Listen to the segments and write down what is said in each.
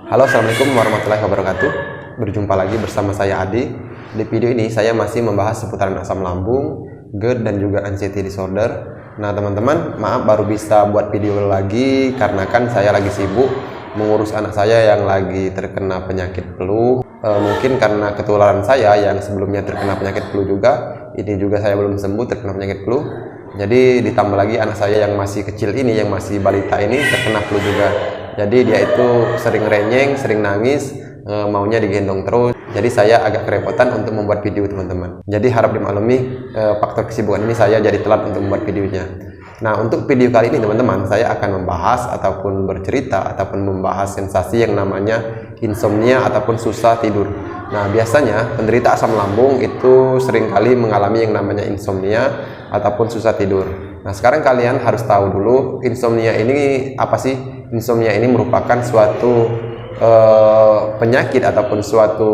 Halo, assalamualaikum warahmatullahi wabarakatuh. Berjumpa lagi bersama saya Adi. Di video ini saya masih membahas seputaran asam lambung, GERD dan juga anxiety disorder. Nah teman-teman, maaf baru bisa buat video lagi karena kan saya lagi sibuk mengurus anak saya yang lagi terkena penyakit flu. Mungkin karena ketularan saya yang sebelumnya terkena penyakit flu juga, ini juga saya belum sembuh terkena penyakit flu. Jadi ditambah lagi anak saya yang masih kecil ini, yang masih balita ini terkena flu juga. Jadi dia itu sering renyeng, sering nangis, maunya digendong terus. Jadi saya agak kerepotan untuk membuat video teman-teman. Jadi harap dimaklumi faktor kesibukan ini saya jadi telat untuk membuat videonya. Nah untuk video kali ini teman-teman, saya akan membahas ataupun bercerita ataupun membahas sensasi yang namanya insomnia ataupun susah tidur. Nah biasanya penderita asam lambung itu seringkali mengalami yang namanya insomnia ataupun susah tidur. Nah sekarang kalian harus tahu dulu insomnia ini apa sih? Insomnia ini merupakan suatu penyakit ataupun suatu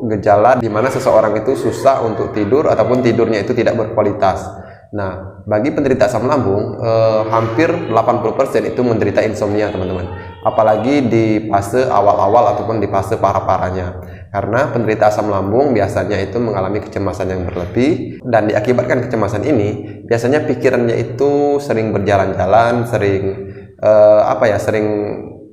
gejala di mana seseorang itu susah untuk tidur ataupun tidurnya itu tidak berkualitas. Nah, bagi penderita asam lambung, hampir 80% itu menderita insomnia, teman-teman. Apalagi di fase awal-awal ataupun di fase parah-parahnya. Karena penderita asam lambung biasanya itu mengalami kecemasan yang berlebih, dan diakibatkan kecemasan ini, biasanya pikirannya itu sering berjalan-jalan, sering sering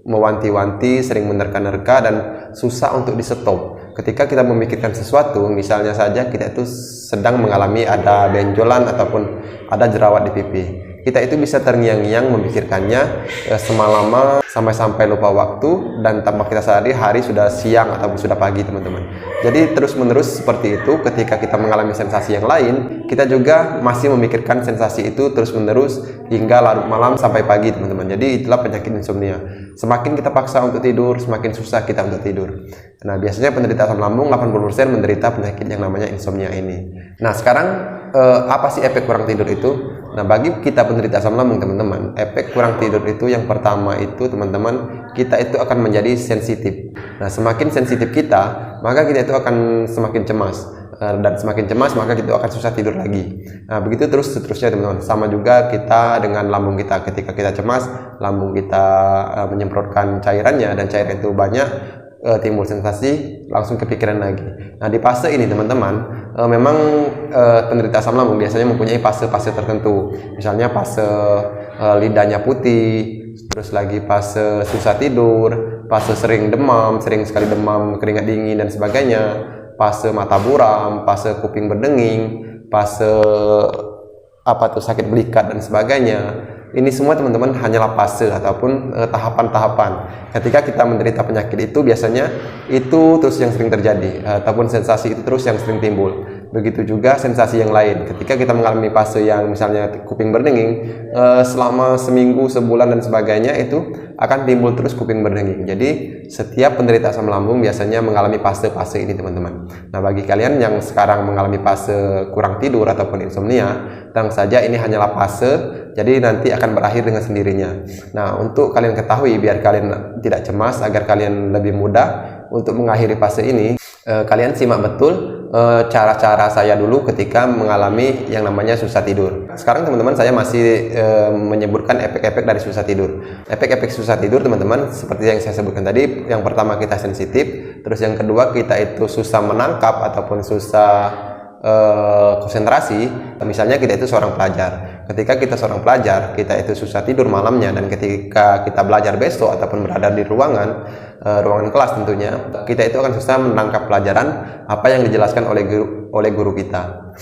mewanti-wanti, sering menerka-nerka, dan susah untuk di-stop. Ketika kita memikirkan sesuatu, misalnya saja kita itu sedang mengalami ada benjolan ataupun ada jerawat di pipi, kita itu bisa terngiang-ngiang memikirkannya semalaman sampai lupa waktu, dan tanpa kita sadari hari sudah siang ataupun sudah pagi, teman-teman. Jadi terus-menerus seperti itu. Ketika kita mengalami sensasi yang lain, kita juga masih memikirkan sensasi itu terus-menerus hingga larut malam sampai pagi, teman-teman. Jadi itulah penyakit insomnia. Semakin kita paksa untuk tidur, semakin susah kita untuk tidur. Nah biasanya penderita asam lambung 80% menderita penyakit yang namanya insomnia ini. Nah sekarang apa sih efek kurang tidur itu? Nah bagi kita penderita asam lambung, teman-teman, efek kurang tidur itu yang pertama itu, teman-teman, kita itu akan menjadi sensitif. Nah semakin sensitif kita, maka kita itu akan semakin cemas, dan semakin cemas maka kita akan susah tidur lagi. Nah begitu terus seterusnya, teman-teman. Sama juga kita dengan lambung kita. Ketika kita cemas, lambung kita menyemprotkan cairannya, dan cairan itu banyak, timbul sensasi, langsung kepikiran lagi. Nah di fase ini, teman-teman, memang penderita asam lambung biasanya mempunyai fase-fase tertentu. Misalnya fase lidahnya putih, terus lagi fase susah tidur, fase sering demam, sering sekali demam, keringat dingin dan sebagainya, fase mata buram, fase kuping berdenging, fase sakit belikat dan sebagainya. Ini semua, teman-teman, hanyalah fase ataupun tahapan-tahapan. Ketika kita menderita penyakit itu, biasanya itu terus yang sering terjadi, ataupun sensasi itu terus yang sering timbul. Begitu juga sensasi yang lain. Ketika kita mengalami fase yang misalnya kuping berdenging, selama seminggu, sebulan dan sebagainya, itu akan timbul terus kuping berdenging. Jadi setiap penderita asam lambung biasanya mengalami fase-fase ini, teman-teman. Nah bagi kalian yang sekarang mengalami fase kurang tidur ataupun insomnia, tenang saja, ini hanyalah fase. Jadi nanti akan berakhir dengan sendirinya. Nah untuk kalian ketahui, biar kalian tidak cemas, agar kalian lebih mudah untuk mengakhiri fase ini, kalian simak betul cara-cara saya dulu ketika mengalami yang namanya susah tidur. Sekarang, teman-teman, saya masih menyebutkan efek-efek dari susah tidur. Efek-efek susah tidur, teman-teman, seperti yang saya sebutkan tadi. Yang pertama, kita sensitif. Terus yang kedua, kita itu susah menangkap ataupun susah konsentrasi. Misalnya kita itu seorang pelajar. Ketika kita seorang pelajar, kita itu susah tidur malamnya, dan ketika kita belajar besok ataupun berada di ruangan kelas tentunya, kita itu akan susah menangkap pelajaran apa yang dijelaskan oleh guru kita.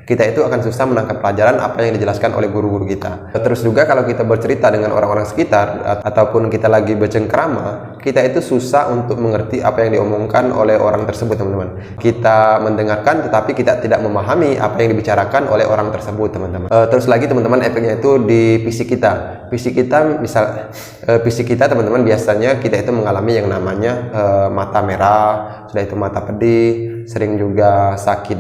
Kita itu akan susah menangkap pelajaran apa yang dijelaskan oleh guru-guru kita. Terus juga kalau kita bercerita dengan orang-orang sekitar ataupun kita lagi bercengkrama, kita itu susah untuk mengerti apa yang diomongkan oleh orang tersebut, teman-teman. Kita mendengarkan tetapi kita tidak memahami apa yang dibicarakan oleh orang tersebut, teman-teman. Terus lagi, teman-teman, efeknya itu di fisik kita. Fisik kita, teman-teman, biasanya kita itu mengalami yang namanya mata merah, sudah itu mata pedih, sering juga sakit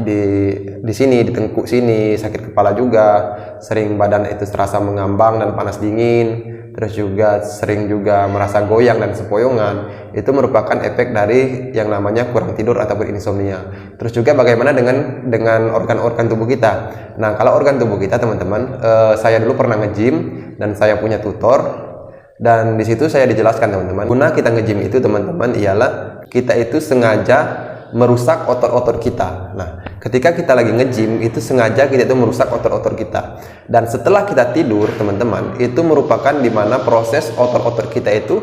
di sini, di tengkuk sini, sakit kepala juga, sering badan itu terasa mengambang dan panas dingin, terus juga sering juga merasa goyang dan sempoyongan. Itu merupakan efek dari yang namanya kurang tidur ataupun insomnia. Terus juga bagaimana dengan organ-organ tubuh kita. Nah kalau organ tubuh kita, teman-teman, saya dulu pernah nge-gym dan saya punya tutor. Dan di situ saya dijelaskan teman-teman, guna kita nge-gym itu teman-teman ialah kita itu sengaja merusak otot-otot kita. Nah, ketika kita lagi nge-gym itu sengaja kita itu merusak otot-otot kita. Dan setelah kita tidur teman-teman, itu merupakan dimana proses otot-otot kita itu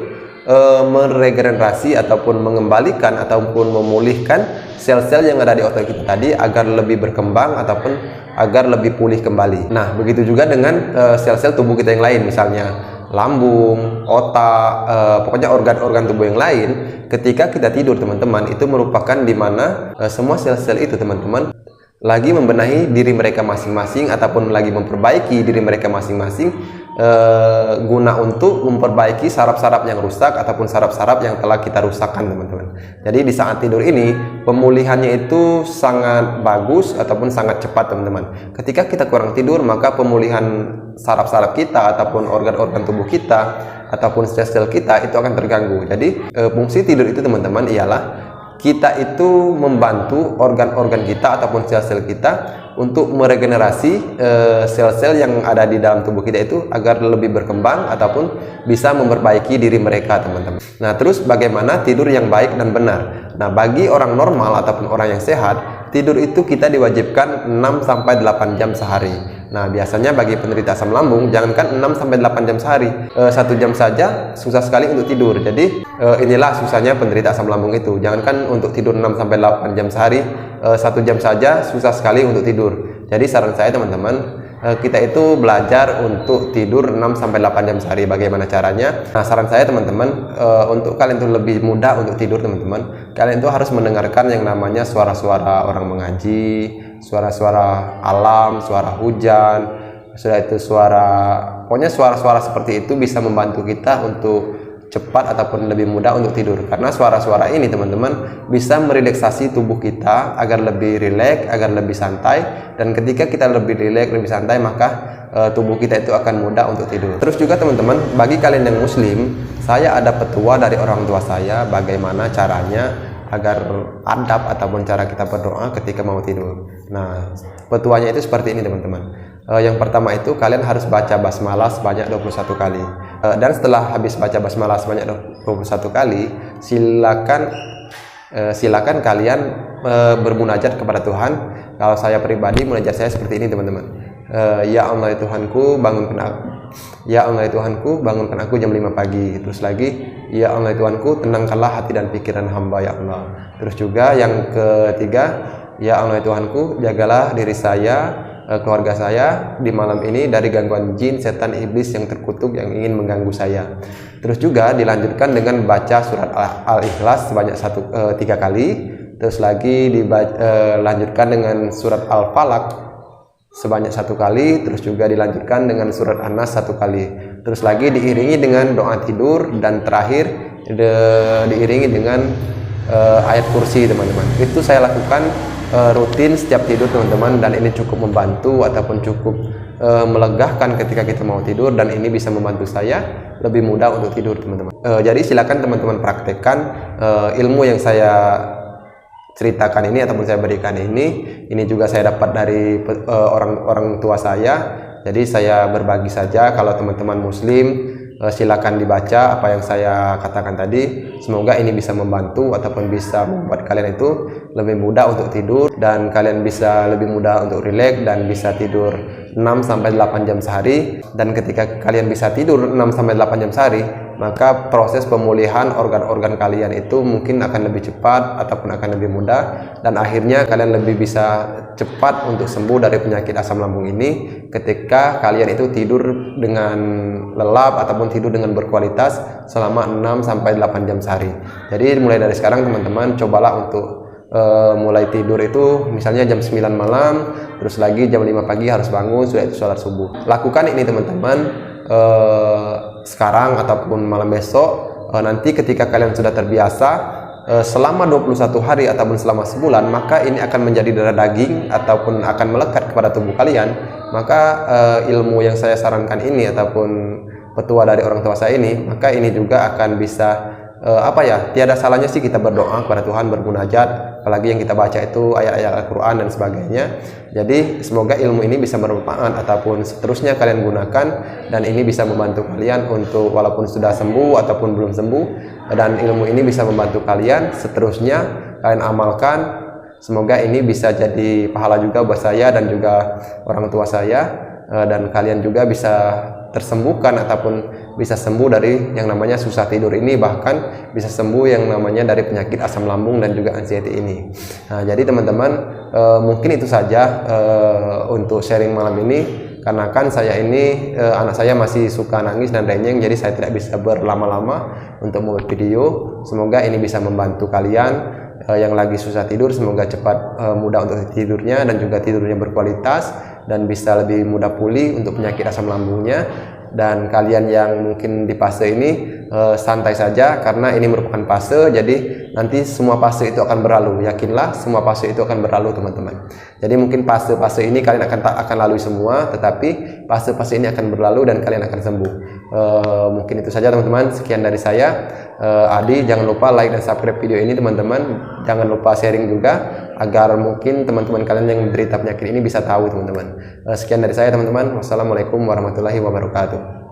meregenerasi ataupun mengembalikan ataupun memulihkan sel-sel yang ada di otot kita tadi agar lebih berkembang ataupun agar lebih pulih kembali. Nah, begitu juga dengan sel-sel tubuh kita yang lain, misalnya lambung, otak, pokoknya organ-organ tubuh yang lain. Ketika kita tidur teman-teman, itu merupakan dimana semua sel-sel itu teman-teman lagi membenahi diri mereka masing-masing ataupun lagi memperbaiki diri mereka masing-masing guna untuk memperbaiki saraf-saraf yang rusak ataupun saraf-saraf yang telah kita rusakkan teman-teman. Jadi di saat tidur ini pemulihannya itu sangat bagus ataupun sangat cepat teman-teman. Ketika kita kurang tidur maka pemulihan saraf-saraf kita ataupun organ-organ tubuh kita ataupun sel-sel kita itu akan terganggu. Jadi fungsi tidur itu teman-teman ialah kita itu membantu organ-organ kita ataupun sel-sel kita untuk meregenerasi sel-sel yang ada di dalam tubuh kita itu agar lebih berkembang ataupun bisa memperbaiki diri mereka teman-teman. Nah, terus bagaimana tidur yang baik dan benar? Nah, bagi orang normal ataupun orang yang sehat, tidur itu kita diwajibkan 6-8 jam sehari. Nah, biasanya bagi penderita asam lambung, jangankan 6-8 jam sehari, 1 jam saja susah sekali untuk tidur. Jadi inilah susahnya penderita asam lambung itu. Jangankan untuk tidur 6-8 jam sehari, 1 jam saja susah sekali untuk tidur. Jadi saran saya teman-teman, kita itu belajar untuk tidur 6-8 jam sehari. Bagaimana caranya? Nah, saran saya teman-teman, untuk kalian itu lebih mudah untuk tidur teman-teman, kalian itu harus mendengarkan yang namanya suara-suara orang mengaji, suara-suara alam, suara hujan, sudah itu pokoknya suara-suara seperti itu bisa membantu kita untuk cepat ataupun lebih mudah untuk tidur. Karena suara-suara ini teman-teman bisa merelaksasi tubuh kita agar lebih rileks, agar lebih santai. Dan ketika kita lebih rileks, lebih santai, maka tubuh kita itu akan mudah untuk tidur. Terus juga teman-teman, bagi kalian yang muslim, saya ada petua dari orang tua saya bagaimana caranya agar adab ataupun cara kita berdoa ketika mau tidur. Nah, petuanya itu seperti ini teman-teman. Yang pertama itu kalian harus baca basmalah sebanyak 21 kali. Dan setelah habis baca basmalah sebanyak 21 kali, silakan kalian bermunajat kepada Tuhan. Kalau saya pribadi munajat saya seperti ini teman-teman. Ya Allah ya Tuhanku, bangunkan aku jam 5 pagi. Terus lagi, ya Allah ya Tuhanku, tenangkanlah hati dan pikiran hamba ya Allah. Terus juga yang ketiga, ya Allah ya Tuhanku, jagalah diri saya, keluarga saya di malam ini dari gangguan jin, setan, iblis yang terkutuk yang ingin mengganggu saya. Terus juga dilanjutkan dengan baca surat Al-Ikhlas sebanyak 3 kali. Terus lagi dilanjutkan dengan surat Al-Falaq sebanyak 1 kali. Terus juga dilanjutkan dengan surat An-Nas 1 kali. Terus lagi diiringi dengan doa tidur, dan terakhir diiringi dengan ayat kursi teman-teman. Itu saya lakukan rutin setiap tidur teman-teman, dan ini cukup membantu ataupun cukup melegahkan ketika kita mau tidur, dan ini bisa membantu saya lebih mudah untuk tidur teman-teman. Jadi silakan teman-teman praktekkan ilmu yang saya ceritakan ini ataupun saya berikan ini juga saya dapat dari orang tua saya. Jadi saya berbagi saja. Kalau teman-teman muslim, silakan dibaca apa yang saya katakan tadi. Semoga ini bisa membantu ataupun bisa membuat kalian itu lebih mudah untuk tidur, dan kalian bisa lebih mudah untuk rileks dan bisa tidur 6-8 jam sehari. Dan ketika kalian bisa tidur 6-8 jam sehari, maka proses pemulihan organ-organ kalian itu mungkin akan lebih cepat ataupun akan lebih mudah, dan akhirnya kalian lebih bisa cepat untuk sembuh dari penyakit asam lambung ini ketika kalian itu tidur dengan lelap ataupun tidur dengan berkualitas selama 6-8 jam sehari. Jadi mulai dari sekarang teman-teman cobalah untuk mulai tidur itu misalnya jam 9 malam, terus lagi jam 5 pagi harus bangun, sudah itu sholat subuh. Lakukan ini teman-teman sekarang ataupun malam besok. Nanti ketika kalian sudah terbiasa selama 21 hari ataupun selama sebulan, maka ini akan menjadi darah daging ataupun akan melekat kepada tubuh kalian. Maka ilmu yang saya sarankan ini ataupun petua dari orang tua saya ini, maka ini juga akan bisa apa ya, tiada salahnya sih kita berdoa kepada Tuhan, bermunajat, apalagi yang kita baca itu ayat-ayat Al-Quran dan sebagainya. Jadi semoga ilmu ini bisa bermanfaat ataupun seterusnya kalian gunakan, dan ini bisa membantu kalian untuk walaupun sudah sembuh ataupun belum sembuh, dan ilmu ini bisa membantu kalian seterusnya kalian amalkan. Semoga ini bisa jadi pahala juga buat saya dan juga orang tua saya, dan kalian juga bisa tersembuhkan ataupun bisa sembuh dari yang namanya susah tidur ini, bahkan bisa sembuh yang namanya dari penyakit asam lambung dan juga anxiety ini. Nah, jadi teman-teman, mungkin itu saja untuk sharing malam ini, karena kan saya ini anak saya masih suka nangis dan renyeng, jadi saya tidak bisa berlama-lama untuk membuat video. Semoga ini bisa membantu kalian yang lagi susah tidur, semoga cepat mudah untuk tidurnya dan juga tidurnya berkualitas dan bisa lebih mudah pulih untuk penyakit asam lambungnya. Dan kalian yang mungkin di fase ini santai saja, karena ini merupakan fase, jadi nanti semua fase itu akan berlalu. Yakinlah semua fase itu akan berlalu teman-teman. Jadi mungkin fase-fase ini kalian akan lalui semua, tetapi fase-fase ini akan berlalu dan kalian akan sembuh. Mungkin itu saja teman-teman, sekian dari saya, Adi. Jangan lupa like dan subscribe video ini teman-teman, jangan lupa sharing juga agar mungkin teman-teman kalian yang menderita penyakit ini bisa tahu teman-teman. Sekian dari saya teman-teman, wassalamualaikum warahmatullahi wabarakatuh.